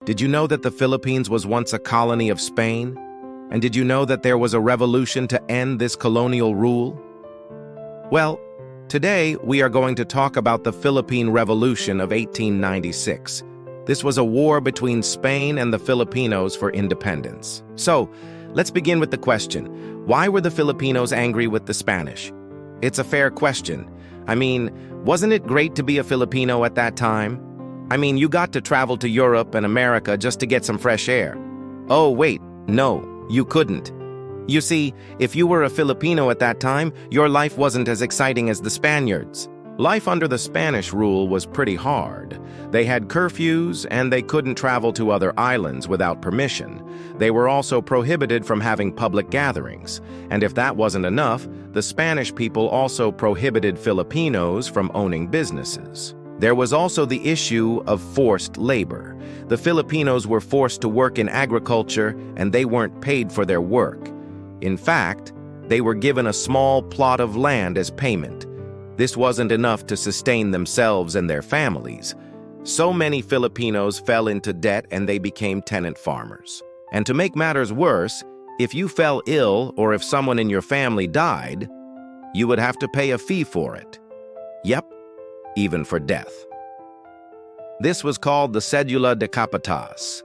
Did you know that the Philippines was once a colony of Spain? And did you know that there was a revolution to end this colonial rule? Well, today we are going to talk about the Philippine Revolution of 1896. This was a war between Spain and the Filipinos for independence. So, let's begin with the question, why were the Filipinos angry with the Spanish? It's a fair question. I mean, wasn't it great to be a Filipino at that time? I mean, you got to travel to Europe and America just to get some fresh air. Oh, wait, no, you couldn't. You see, if you were a Filipino at that time, your life wasn't as exciting as the Spaniards. Life under the Spanish rule was pretty hard. They had curfews, and they couldn't travel to other islands without permission. They were also prohibited from having public gatherings. And if that wasn't enough, the Spanish people also prohibited Filipinos from owning businesses. There was also the issue of forced labor. The Filipinos were forced to work in agriculture, and they weren't paid for their work. In fact, they were given a small plot of land as payment. This wasn't enough to sustain themselves and their families. So many Filipinos fell into debt and they became tenant farmers. And to make matters worse, if you fell ill or if someone in your family died, you would have to pay a fee for it. Yep, even for death. This was called the Cedula de Capitas.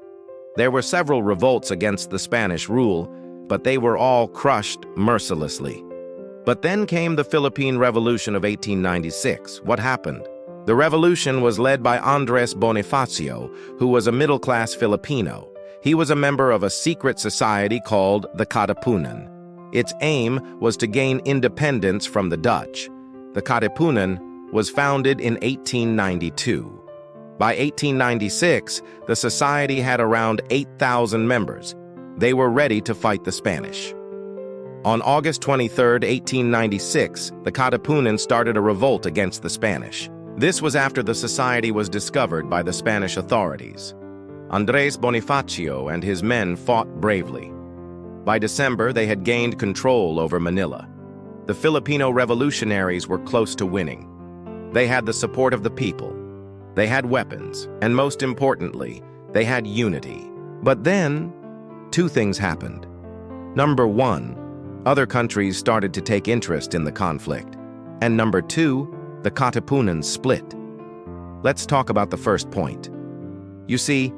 There were several revolts against the Spanish rule, but they were all crushed mercilessly. But then came the Philippine Revolution of 1896. What happened? The revolution was led by Andres Bonifacio, who was a middle-class Filipino. He was a member of a secret society called the Katipunan. Its aim was to gain independence from the Dutch. The Katipunan was founded in 1892. By 1896, the society had around 8,000 members. They were ready to fight the Spanish. On August 23, 1896, the Katipunan started a revolt against the Spanish. This was after the society was discovered by the Spanish authorities. Andres Bonifacio and his men fought bravely. By December, they had gained control over Manila. The Filipino revolutionaries were close to winning. They had the support of the people. They had weapons, and most importantly, they had unity. But then, two things happened. Number one, other countries started to take interest in the conflict. And number two, the Katipunan split. Let's talk about the first point. You see,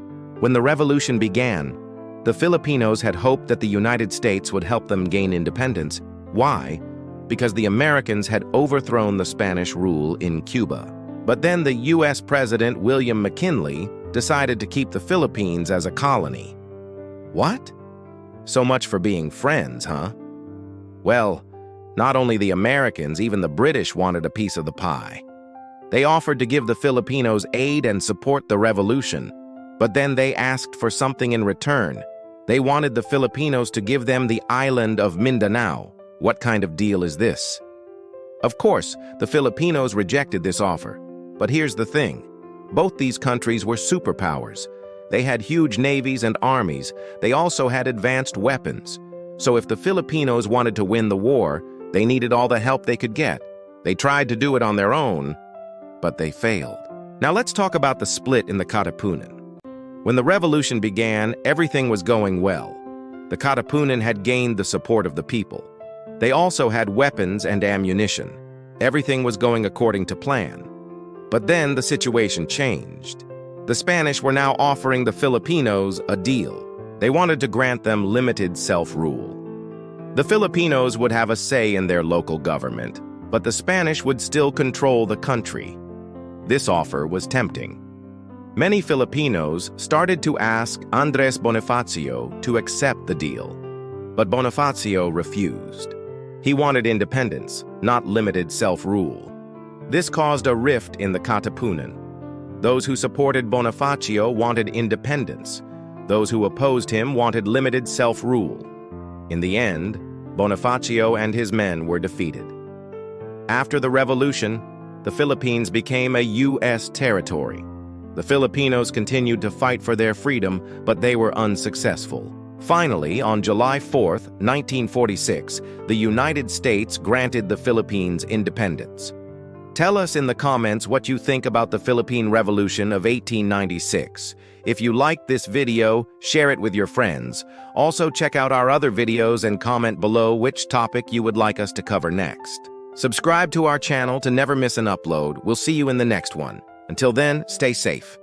when the revolution began, the Filipinos had hoped that the United States would help them gain independence. Why? Because the Americans had overthrown the Spanish rule in Cuba. But then the U.S. President William McKinley decided to keep the Philippines as a colony. What? So much for being friends, huh? Well, not only the Americans, even the British wanted a piece of the pie. They offered to give the Filipinos aid and support the revolution, but then they asked for something in return. They wanted the Filipinos to give them the island of Mindanao. What kind of deal is this? Of course, the Filipinos rejected this offer. But here's the thing. Both these countries were superpowers. They had huge navies and armies. They also had advanced weapons. So if the Filipinos wanted to win the war, they needed all the help they could get. They tried to do it on their own, but they failed. Now let's talk about the split in the Katipunan. When the revolution began, everything was going well. The Katipunan had gained the support of the people. They also had weapons and ammunition. Everything was going according to plan. But then the situation changed. The Spanish were now offering the Filipinos a deal. They wanted to grant them limited self-rule. The Filipinos would have a say in their local government, but the Spanish would still control the country. This offer was tempting. Many Filipinos started to ask Andres Bonifacio to accept the deal, but Bonifacio refused. He wanted independence, not limited self-rule. This caused a rift in the Katipunan. Those who supported Bonifacio wanted independence. Those who opposed him wanted limited self-rule. In the end, Bonifacio and his men were defeated. After the revolution, the Philippines became a U.S. territory. The Filipinos continued to fight for their freedom, but they were unsuccessful. Finally, on July 4, 1946, the United States granted the Philippines independence. Tell us in the comments what you think about the Philippine Revolution of 1896. If you liked this video, share it with your friends. Also, check out our other videos and comment below which topic you would like us to cover next. Subscribe to our channel to never miss an upload. We'll see you in the next one. Until then, stay safe.